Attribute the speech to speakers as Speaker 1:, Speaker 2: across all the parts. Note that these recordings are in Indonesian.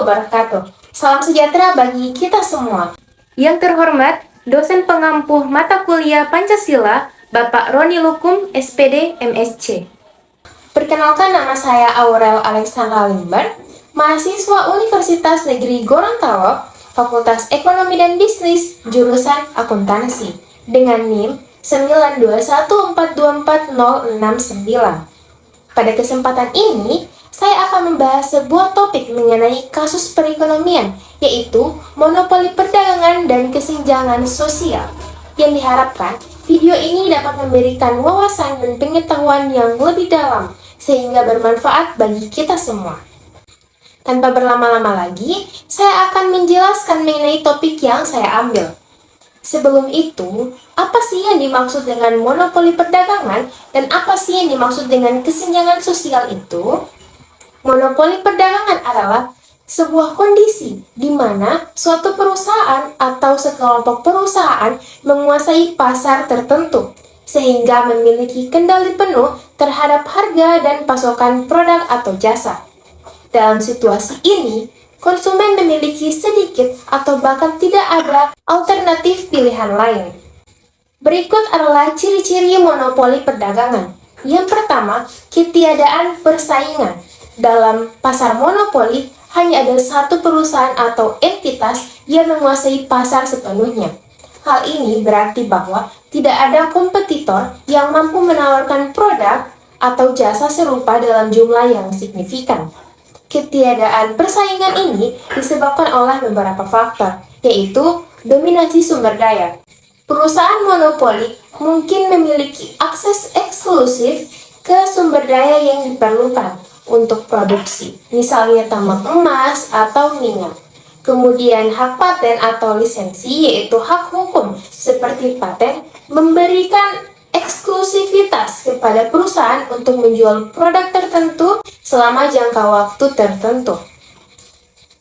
Speaker 1: wabarakatuh. Salam sejahtera bagi kita semua.
Speaker 2: Yang terhormat, dosen pengampu mata kuliah Pancasila, Bapak Roni Lukum, SPD, MSc.
Speaker 1: Perkenalkan, nama saya Aurel Alexandra Limber, mahasiswa Universitas Negeri Gorontalo, Fakultas Ekonomi dan Bisnis, jurusan Akuntansi, dengan NIM 921424069. Pada kesempatan ini, saya akan membahas sebuah topik mengenai kasus perekonomian, yaitu monopoli perdagangan dan kesenjangan sosial. Yang diharapkan, video ini dapat memberikan wawasan dan pengetahuan yang lebih dalam, sehingga bermanfaat bagi kita semua. Tanpa berlama-lama lagi, saya akan menjelaskan mengenai topik yang saya ambil. Sebelum itu, apa sih yang dimaksud dengan monopoli perdagangan dan apa sih yang dimaksud dengan kesenjangan sosial itu? Monopoli perdagangan adalah sebuah kondisi di mana suatu perusahaan atau sekelompok perusahaan menguasai pasar tertentu, sehingga memiliki kendali penuh terhadap harga dan pasokan produk atau jasa. Dalam situasi ini, konsumen memiliki sedikit atau bahkan tidak ada alternatif pilihan lain. Berikut adalah ciri-ciri monopoli perdagangan. Yang pertama, ketiadaan persaingan. Dalam pasar monopoli, hanya ada satu perusahaan atau entitas yang menguasai pasar sepenuhnya. Hal ini berarti bahwa tidak ada kompetitor yang mampu menawarkan produk atau jasa serupa dalam jumlah yang signifikan. Ketiadaan persaingan ini disebabkan oleh beberapa faktor, yaitu dominasi sumber daya. Perusahaan monopoli mungkin memiliki akses eksklusif ke sumber daya yang diperlukan untuk produksi, misalnya tambang emas atau minyak. Kemudian hak paten atau lisensi, yaitu hak hukum seperti paten, memberikan eksklusivitas kepada perusahaan untuk menjual produk tertentu selama jangka waktu tertentu.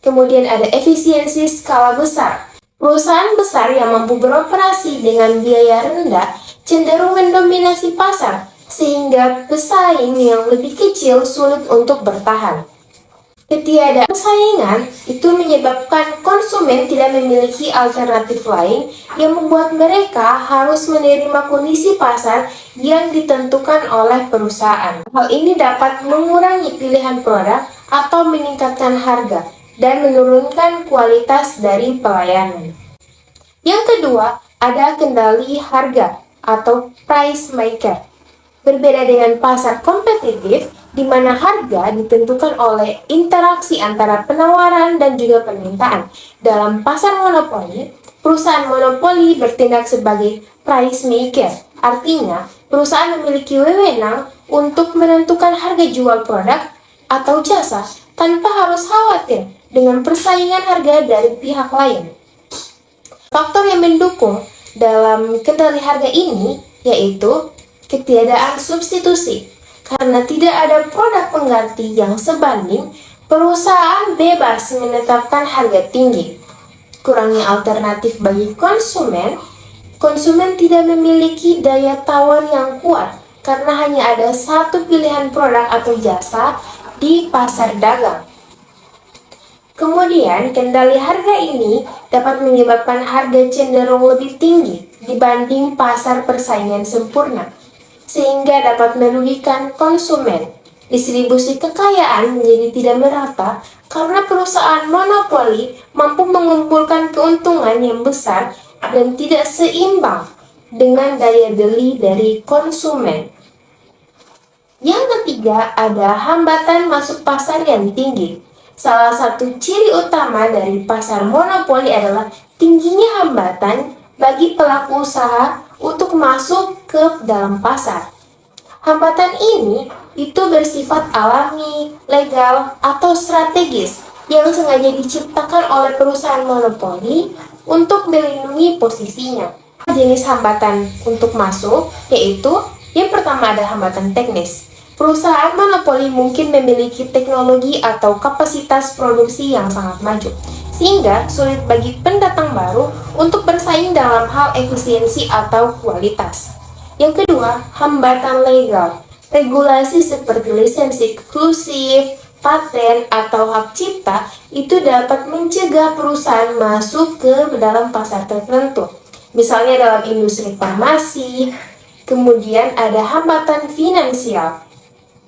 Speaker 1: Kemudian ada efisiensi skala besar. Perusahaan besar yang mampu beroperasi dengan biaya rendah cenderung mendominasi pasar, sehingga pesaing yang lebih kecil sulit untuk bertahan. Ketiadaan persaingan itu menyebabkan konsumen tidak memiliki alternatif lain yang membuat mereka harus menerima kondisi pasar yang ditentukan oleh perusahaan. Hal ini dapat mengurangi pilihan produk atau meningkatkan harga dan menurunkan kualitas dari pelayanan. Yang kedua, ada kendali harga atau price maker. Berbeda dengan pasar kompetitif, di mana harga ditentukan oleh interaksi antara penawaran dan juga permintaan. Dalam pasar monopoli, perusahaan monopoli bertindak sebagai price maker. Artinya, perusahaan memiliki wewenang untuk menentukan harga jual produk atau jasa tanpa harus khawatir dengan persaingan harga dari pihak lain. Faktor yang mendukung dalam kendali harga ini yaitu ketiadaan substitusi. Karena tidak ada produk pengganti yang sebanding, perusahaan bebas menetapkan harga tinggi. Kurangnya alternatif bagi konsumen tidak memiliki daya tawar yang kuat karena hanya ada satu pilihan produk atau jasa di pasar dagang. Kemudian, kendali harga ini dapat menyebabkan harga cenderung lebih tinggi dibanding pasar persaingan sempurna, sehingga dapat merugikan konsumen. Distribusi kekayaan menjadi tidak merata karena perusahaan monopoli mampu mengumpulkan keuntungan yang besar dan tidak seimbang dengan daya beli dari konsumen. Yang ketiga, ada hambatan masuk pasar yang tinggi. Salah satu ciri utama dari pasar monopoli adalah tingginya hambatan bagi pelaku usaha untuk masuk ke dalam pasar. Hambatan ini itu bersifat alami, legal, atau strategis yang sengaja diciptakan oleh perusahaan monopoli untuk melindungi posisinya. Jenis hambatan untuk masuk yaitu yang pertama ada hambatan teknis. Perusahaan monopoli mungkin memiliki teknologi atau kapasitas produksi yang sangat maju, sehingga sulit bagi pendatang baru untuk bersaing dalam hal efisiensi atau kualitas. Yang kedua, hambatan legal. Regulasi seperti lisensi eksklusif, paten, atau hak cipta itu dapat mencegah perusahaan masuk ke dalam pasar tertentu. Misalnya dalam industri farmasi, kemudian ada hambatan finansial.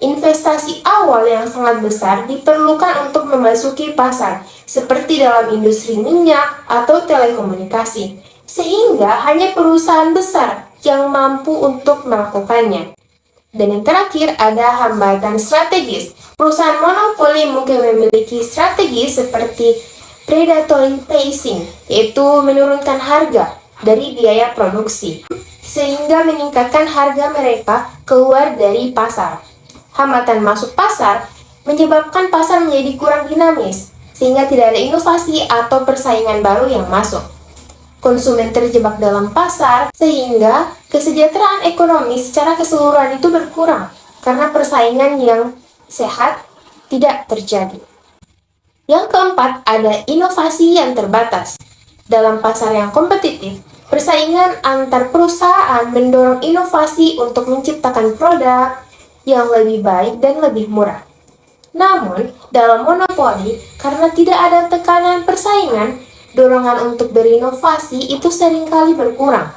Speaker 1: Investasi awal yang sangat besar diperlukan untuk memasuki pasar, seperti dalam industri minyak atau telekomunikasi, sehingga hanya perusahaan besar yang mampu untuk melakukannya. Dan yang terakhir ada hambatan strategis. Perusahaan monopoli mungkin memiliki strategi seperti predatory pricing, yaitu menurunkan harga dari biaya produksi, sehingga meningkatkan harga mereka keluar dari pasar. Hambatan masuk pasar menyebabkan pasar menjadi kurang dinamis, sehingga tidak ada inovasi atau persaingan baru yang masuk. Konsumen terjebak dalam pasar, sehingga kesejahteraan ekonomi secara keseluruhan itu berkurang karena persaingan yang sehat tidak terjadi. Yang keempat, ada inovasi yang terbatas. Dalam pasar yang kompetitif, persaingan antar perusahaan mendorong inovasi untuk menciptakan produk yang lebih baik dan lebih murah. Namun, dalam monopoli, karena tidak ada tekanan persaingan, dorongan untuk berinovasi itu seringkali berkurang.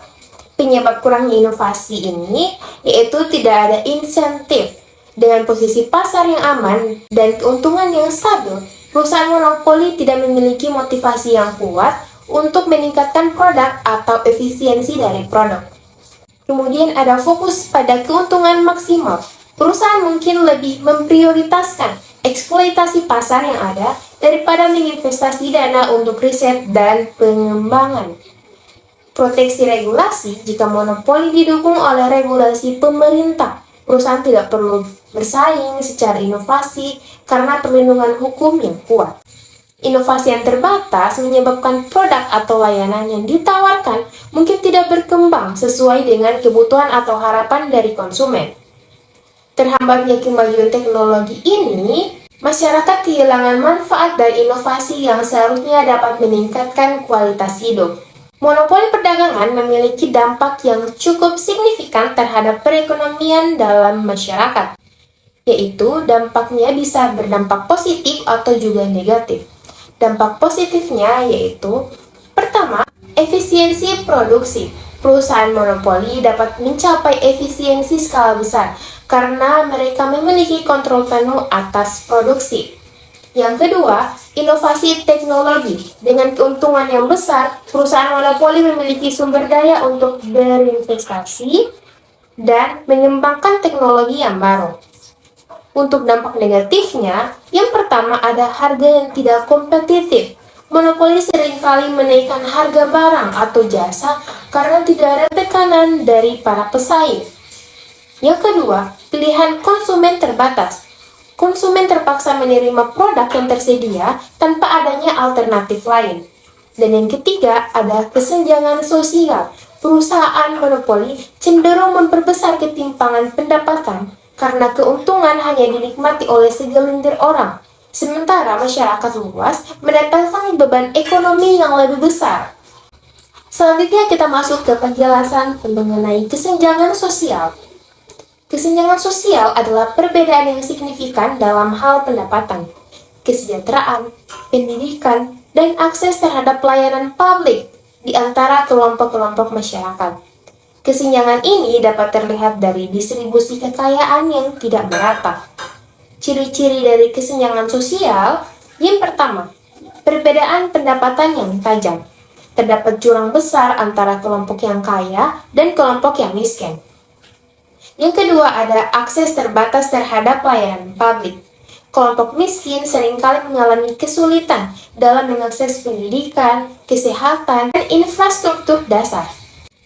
Speaker 1: Penyebab kurangnya inovasi ini yaitu tidak ada insentif. Dengan posisi pasar yang aman dan keuntungan yang stabil, perusahaan monopoli tidak memiliki motivasi yang kuat untuk meningkatkan produk atau efisiensi dari produk. Kemudian ada fokus pada keuntungan maksimal. Perusahaan mungkin lebih memprioritaskan eksploitasi pasar yang ada daripada menginvestasi dana untuk riset dan pengembangan. Proteksi regulasi. Jika monopoli didukung oleh regulasi pemerintah, perusahaan tidak perlu bersaing secara inovasi karena perlindungan hukum yang kuat. Inovasi yang terbatas menyebabkan produk atau layanan yang ditawarkan mungkin tidak berkembang sesuai dengan kebutuhan atau harapan dari konsumen. Terhambatnya kemajuan teknologi ini, masyarakat kehilangan manfaat dari inovasi yang seharusnya dapat meningkatkan kualitas hidup. Monopoli perdagangan memiliki dampak yang cukup signifikan terhadap perekonomian dalam masyarakat, yaitu dampaknya bisa berdampak positif atau juga negatif. Dampak positifnya yaitu, pertama, efisiensi produksi. Perusahaan monopoli dapat mencapai efisiensi skala besar karena mereka memiliki kontrol penuh atas produksi. Yang kedua, inovasi teknologi. Dengan keuntungan yang besar, perusahaan monopoli memiliki sumber daya untuk berinvestasi dan mengembangkan teknologi yang baru. Untuk dampak negatifnya, yang pertama ada harga yang tidak kompetitif. Monopoli seringkali menaikkan harga barang atau jasa karena tidak ada tekanan dari para pesaing. Yang kedua, pilihan konsumen terbatas. Konsumen terpaksa menerima produk yang tersedia tanpa adanya alternatif lain. Dan yang ketiga, ada kesenjangan sosial. Perusahaan monopoli cenderung memperbesar ketimpangan pendapatan karena keuntungan hanya dinikmati oleh segelintir orang, sementara masyarakat luas mendatangkan beban ekonomi yang lebih besar. Selanjutnya kita masuk ke penjelasan mengenai kesenjangan sosial. Kesenjangan sosial adalah perbedaan yang signifikan dalam hal pendapatan, kesejahteraan, pendidikan, dan akses terhadap pelayanan publik di antara kelompok-kelompok masyarakat. Kesenjangan ini dapat terlihat dari distribusi kekayaan yang tidak merata. Ciri-ciri dari kesenjangan sosial, yang pertama, perbedaan pendapatan yang tajam. Terdapat jurang besar antara kelompok yang kaya dan kelompok yang miskin. Yang kedua, ada akses terbatas terhadap pelayanan publik. Kelompok miskin seringkali mengalami kesulitan dalam mengakses pendidikan, kesehatan, dan infrastruktur dasar.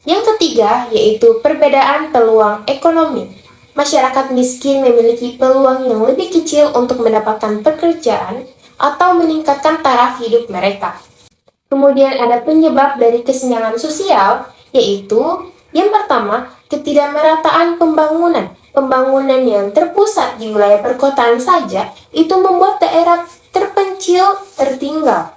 Speaker 1: Yang ketiga, yaitu perbedaan peluang ekonomi. Masyarakat miskin memiliki peluang yang lebih kecil untuk mendapatkan pekerjaan atau meningkatkan taraf hidup mereka. Kemudian ada penyebab dari kesenjangan sosial, yaitu yang pertama, ketidakmerataan pembangunan. Pembangunan yang terpusat di wilayah perkotaan saja itu membuat daerah terpencil tertinggal.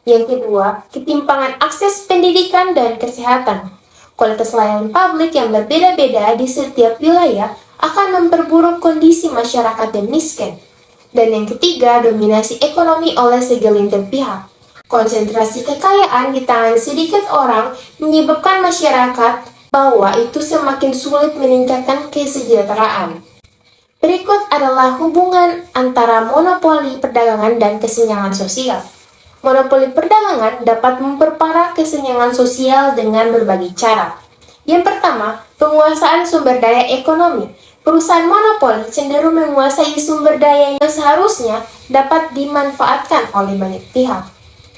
Speaker 1: Yang kedua, ketimpangan akses pendidikan dan kesehatan. Kualitas layanan publik yang berbeda-beda di setiap wilayah akan memperburuk kondisi masyarakat yang miskin. Dan yang ketiga, dominasi ekonomi oleh segelintir pihak. Konsentrasi kekayaan di tangan sedikit orang menyebabkan masyarakat bawah itu semakin sulit meningkatkan kesejahteraan. Berikut adalah hubungan antara monopoli perdagangan dan kesenjangan sosial. Monopoli perdagangan dapat memperparah kesenjangan sosial dengan berbagai cara. Yang pertama, penguasaan sumber daya ekonomi. Perusahaan monopoli cenderung menguasai sumber daya yang seharusnya dapat dimanfaatkan oleh banyak pihak.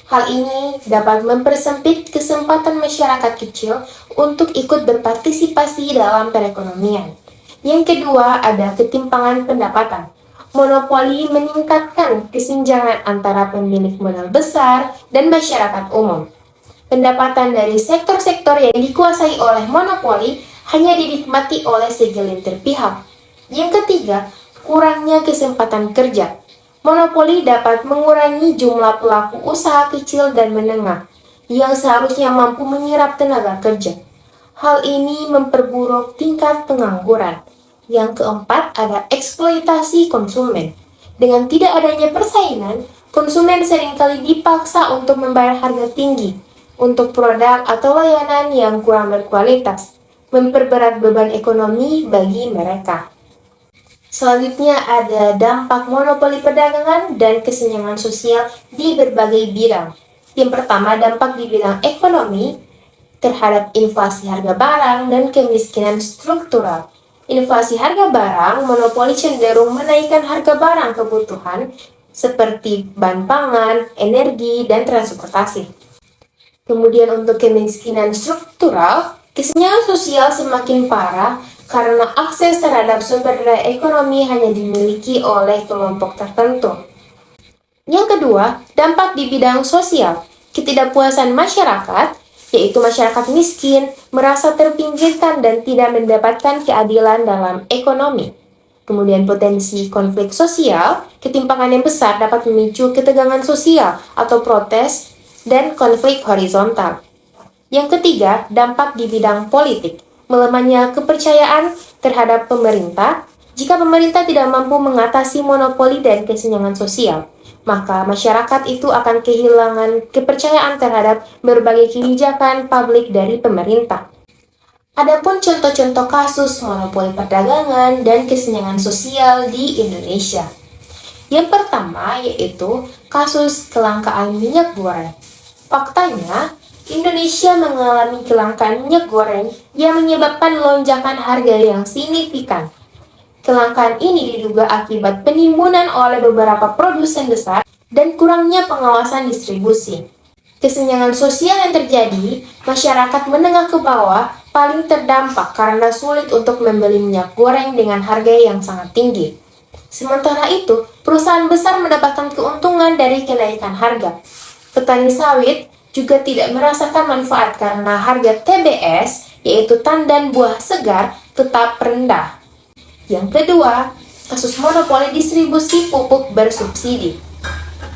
Speaker 1: Hal ini dapat mempersempit kesempatan masyarakat kecil untuk ikut berpartisipasi dalam perekonomian. Yang kedua, ada ketimpangan pendapatan. Monopoli meningkatkan kesenjangan antara pemilik modal besar dan masyarakat umum. Pendapatan dari sektor-sektor yang dikuasai oleh monopoli hanya dinikmati oleh segelintir pihak. Yang ketiga, kurangnya kesempatan kerja. Monopoli dapat mengurangi jumlah pelaku usaha kecil dan menengah yang seharusnya mampu menyerap tenaga kerja. Hal ini memperburuk tingkat pengangguran. Yang keempat, ada eksploitasi konsumen. Dengan tidak adanya persaingan, konsumen seringkali dipaksa untuk membayar harga tinggi untuk produk atau layanan yang kurang berkualitas, memperberat beban ekonomi bagi mereka. Selanjutnya ada dampak monopoli perdagangan dan kesenjangan sosial di berbagai bidang. Yang pertama, dampak di bidang ekonomi terhadap inflasi harga barang dan kemiskinan struktural. Inflasi harga barang, monopoli cenderung menaikkan harga barang kebutuhan seperti bahan pangan, energi, dan transportasi. Kemudian untuk kemiskinan struktural, kesenjangan sosial semakin parah karena akses terhadap sumber daya ekonomi hanya dimiliki oleh kelompok tertentu. Yang kedua, dampak di bidang sosial. Ketidakpuasan masyarakat, yaitu masyarakat miskin, merasa terpinggirkan dan tidak mendapatkan keadilan dalam ekonomi. Kemudian potensi konflik sosial, ketimpangan yang besar dapat memicu ketegangan sosial atau protes dan konflik horizontal. Yang ketiga, dampak di bidang politik. Melemahnya kepercayaan terhadap pemerintah. Jika pemerintah tidak mampu mengatasi monopoli dan kesenjangan sosial, maka masyarakat itu akan kehilangan kepercayaan terhadap berbagai kebijakan publik dari pemerintah. Adapun contoh-contoh kasus monopoli perdagangan dan kesenjangan sosial di Indonesia. Yang pertama yaitu kasus kelangkaan minyak goreng. Faktanya, Indonesia mengalami kelangkaan minyak goreng yang menyebabkan lonjakan harga yang signifikan. Kelangkaan ini diduga akibat penimbunan oleh beberapa produsen besar dan kurangnya pengawasan distribusi. Kesenjangan sosial yang terjadi, masyarakat menengah ke bawah paling terdampak karena sulit untuk membeli minyak goreng dengan harga yang sangat tinggi. Sementara itu, perusahaan besar mendapatkan keuntungan dari kenaikan harga. Petani sawit juga tidak merasakan manfaat karena harga TBS, yaitu tandan buah segar, tetap rendah. Yang kedua, kasus monopoli distribusi pupuk bersubsidi.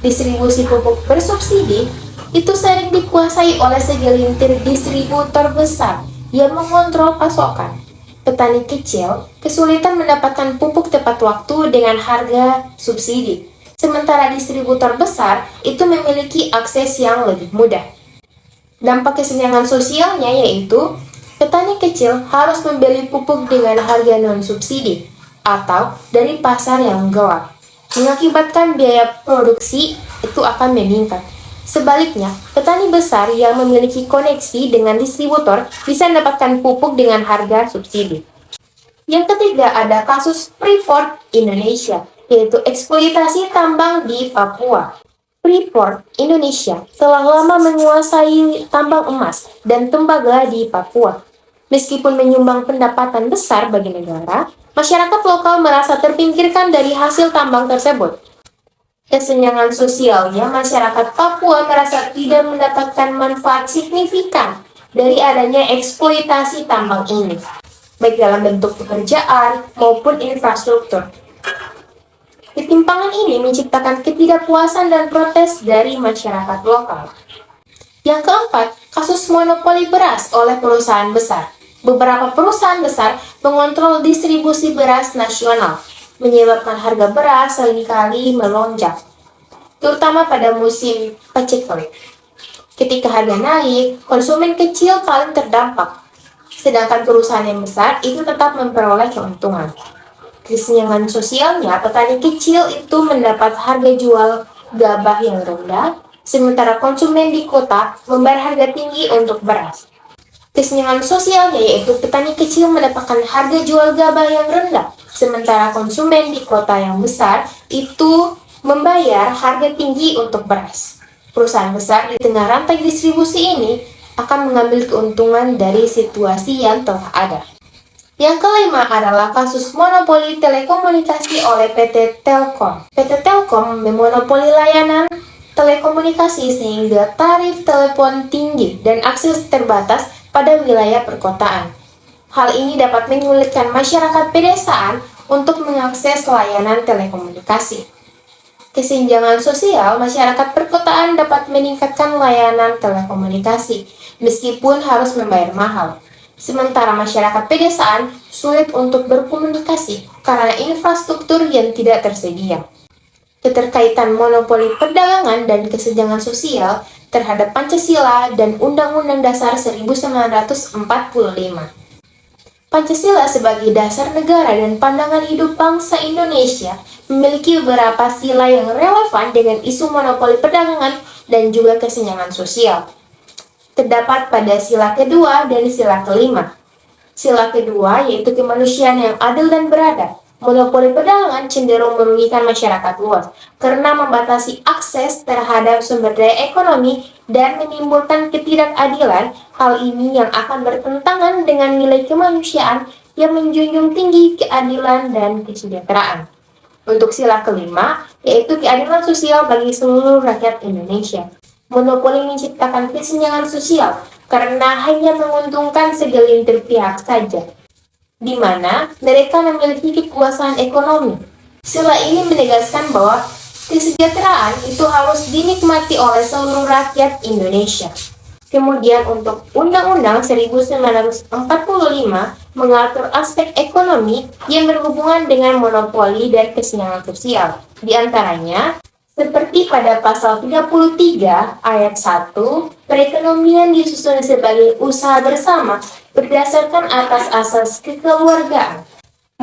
Speaker 1: Distribusi pupuk bersubsidi itu sering dikuasai oleh segelintir distributor besar yang mengontrol pasokan. Petani kecil kesulitan mendapatkan pupuk tepat waktu dengan harga subsidi. Sementara distributor besar itu memiliki akses yang lebih mudah. Dampak kesenjangan sosialnya yaitu petani kecil harus membeli pupuk dengan harga non-subsidi atau dari pasar yang gelap, mengakibatkan biaya produksi itu akan meningkat. Sebaliknya, petani besar yang memiliki koneksi dengan distributor bisa mendapatkan pupuk dengan harga subsidi. Yang ketiga ada kasus Freeport Indonesia, yaitu eksploitasi tambang di Papua. Freeport Indonesia telah lama menguasai tambang emas dan tembaga di Papua. Meskipun menyumbang pendapatan besar bagi negara, masyarakat lokal merasa terpinggirkan dari hasil tambang tersebut. Kesenjangan sosialnya, masyarakat Papua merasa tidak mendapatkan manfaat signifikan dari adanya eksploitasi tambang ini, baik dalam bentuk pekerjaan maupun infrastruktur. Ketimpangan ini menciptakan ketidakpuasan dan protes dari masyarakat lokal. Yang keempat, kasus monopoli beras oleh perusahaan besar. Beberapa perusahaan besar mengontrol distribusi beras nasional. menyebabkan harga beras seringkali melonjak, terutama pada musim paceklik. Ketika harga naik, konsumen kecil paling terdampak, sedangkan perusahaan yang besar itu tetap memperoleh keuntungan. Kesenjangan sosialnya, petani kecil itu mendapat harga jual gabah yang rendah, sementara konsumen di kota membayar harga tinggi untuk beras. Kesenjangan sosialnya yaitu petani kecil mendapatkan harga jual gabah yang rendah, sementara konsumen di kota yang besar itu membayar harga tinggi untuk beras. Perusahaan besar di tengah rantai distribusi ini akan mengambil keuntungan dari situasi yang telah ada. Yang kelima adalah kasus monopoli telekomunikasi oleh PT Telkom. PT Telkom memonopoli layanan telekomunikasi sehingga tarif telepon tinggi dan akses terbatas pada wilayah perkotaan. Hal ini dapat menyulitkan masyarakat pedesaan untuk mengakses layanan telekomunikasi. Kesenjangan sosial, masyarakat perkotaan dapat meningkatkan layanan telekomunikasi, meskipun harus membayar mahal. Sementara masyarakat pedesaan sulit untuk berkomunikasi karena infrastruktur yang tidak tersedia. Keterkaitan monopoli perdagangan dan kesenjangan sosial terhadap Pancasila dan Undang-Undang Dasar 1945. Pancasila sebagai dasar negara dan pandangan hidup bangsa Indonesia memiliki beberapa sila yang relevan dengan isu monopoli perdagangan dan juga kesenjangan sosial. Terdapat pada sila kedua dan sila kelima. Sila kedua yaitu kemanusiaan yang adil dan beradab. Monopoli perdagangan cenderung merugikan masyarakat luas karena membatasi akses terhadap sumber daya ekonomi dan menimbulkan ketidakadilan. Hal ini yang akan bertentangan dengan nilai kemanusiaan yang menjunjung tinggi keadilan dan kesejahteraan. Untuk sila kelima, yaitu keadilan sosial bagi seluruh rakyat Indonesia. Monopoli menciptakan kesenjangan sosial karena hanya menguntungkan segelintir pihak saja, di mana mereka memiliki kekuasaan ekonomi. Sila ini menegaskan bahwa kesejahteraan itu harus dinikmati oleh seluruh rakyat Indonesia. Kemudian untuk Undang-Undang 1945 mengatur aspek ekonomi yang berhubungan dengan monopoli dan kesenjangan sosial. Di antaranya, seperti pada pasal 33 ayat 1, perekonomian disusun sebagai usaha bersama berdasarkan atas asas kekeluargaan.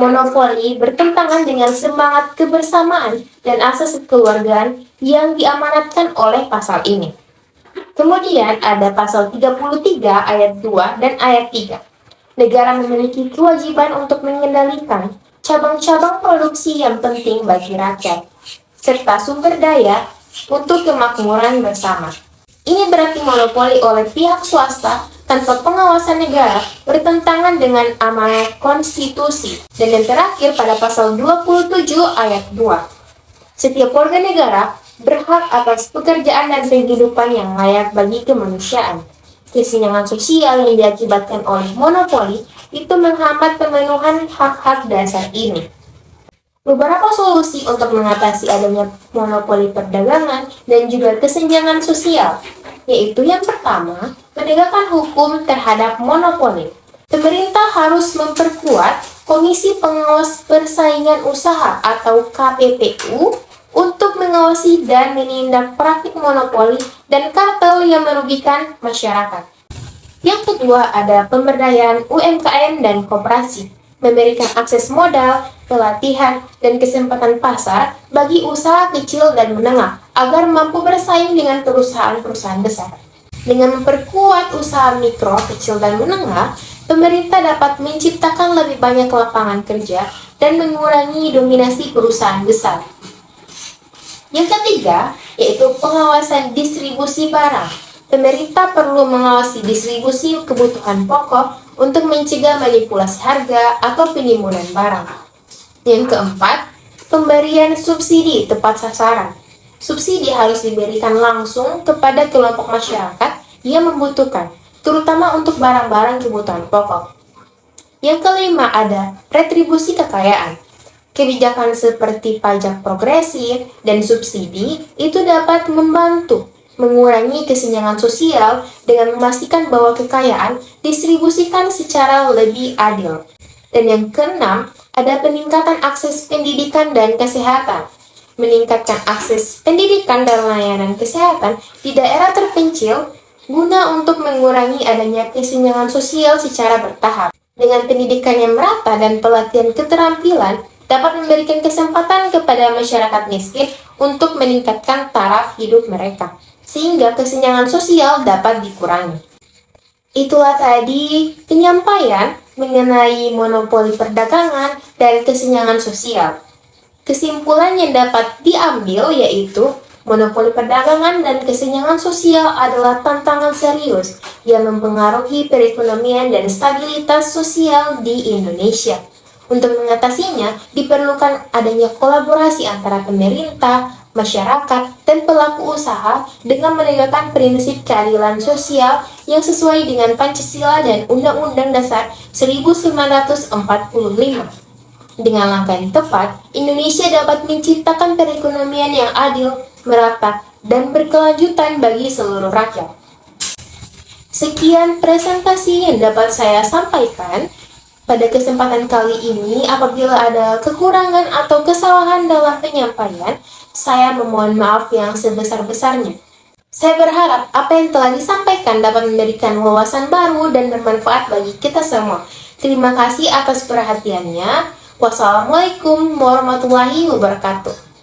Speaker 1: Monopoli bertentangan dengan semangat kebersamaan dan asas kekeluargaan yang diamanatkan oleh pasal ini. Kemudian ada pasal 33 ayat 2 dan ayat 3. Negara memiliki kewajiban untuk mengendalikan cabang-cabang produksi yang penting bagi rakyat, serta sumber daya untuk kemakmuran bersama. Ini berarti monopoli oleh pihak swasta tanpa pengawasan negara bertentangan dengan amanat konstitusi. Dan yang terakhir pada pasal 27 ayat 2. Setiap warga negara berhak atas pekerjaan dan kehidupan yang layak bagi kemanusiaan. Kesenjangan sosial yang diakibatkan oleh monopoli itu menghambat pemenuhan hak-hak dasar ini. Beberapa solusi untuk mengatasi adanya monopoli perdagangan dan juga kesenjangan sosial, yaitu yang pertama, penegakan hukum terhadap monopoli. Pemerintah harus memperkuat Komisi Pengawas Persaingan Usaha atau KPPU untuk mengawasi dan menindak praktik monopoli dan kartel yang merugikan masyarakat. Yang kedua ada pemberdayaan UMKM dan koperasi, memberikan akses modal, pelatihan, dan kesempatan pasar bagi usaha kecil dan menengah agar mampu bersaing dengan perusahaan-perusahaan besar. Dengan memperkuat usaha mikro, kecil, dan menengah, pemerintah dapat menciptakan lebih banyak lapangan kerja dan mengurangi dominasi perusahaan besar. Yang ketiga, yaitu pengawasan distribusi barang. Pemerintah perlu mengawasi distribusi kebutuhan pokok untuk mencegah manipulasi harga atau penimbunan barang. Yang keempat, pemberian subsidi tepat sasaran. Subsidi harus diberikan langsung kepada kelompok masyarakat yang membutuhkan, terutama untuk barang-barang kebutuhan pokok. Yang kelima ada retribusi kekayaan. Kebijakan seperti pajak progresif dan subsidi itu dapat membantu mengurangi kesenjangan sosial dengan memastikan bahwa kekayaan distribusikan secara lebih adil. Dan yang keenam, ada peningkatan akses pendidikan dan kesehatan. Meningkatkan akses pendidikan dan layanan kesehatan di daerah terpencil guna untuk mengurangi adanya kesenjangan sosial secara bertahap. Dengan pendidikan yang merata dan pelatihan keterampilan, dapat memberikan kesempatan kepada masyarakat miskin untuk meningkatkan taraf hidup mereka, sehingga kesenjangan sosial dapat dikurangi. Itulah tadi penyampaian mengenai monopoli perdagangan dan kesenjangan sosial. Kesimpulan yang dapat diambil yaitu monopoli perdagangan dan kesenjangan sosial adalah tantangan serius yang mempengaruhi perekonomian dan stabilitas sosial di Indonesia. Untuk mengatasinya, diperlukan adanya kolaborasi antara pemerintah, masyarakat, dan pelaku usaha dengan menegakkan prinsip keadilan sosial yang sesuai dengan Pancasila dan Undang-Undang Dasar 1945. Dengan langkah yang tepat, Indonesia dapat menciptakan perekonomian yang adil, merata, dan berkelanjutan bagi seluruh rakyat. Sekian presentasi yang dapat saya sampaikan. Pada kesempatan kali ini, apabila ada kekurangan atau kesalahan dalam penyampaian, saya memohon maaf yang sebesar-besarnya. Saya berharap apa yang telah disampaikan dapat memberikan wawasan baru dan bermanfaat bagi kita semua. Terima kasih atas perhatiannya. Wassalamualaikum warahmatullahi wabarakatuh.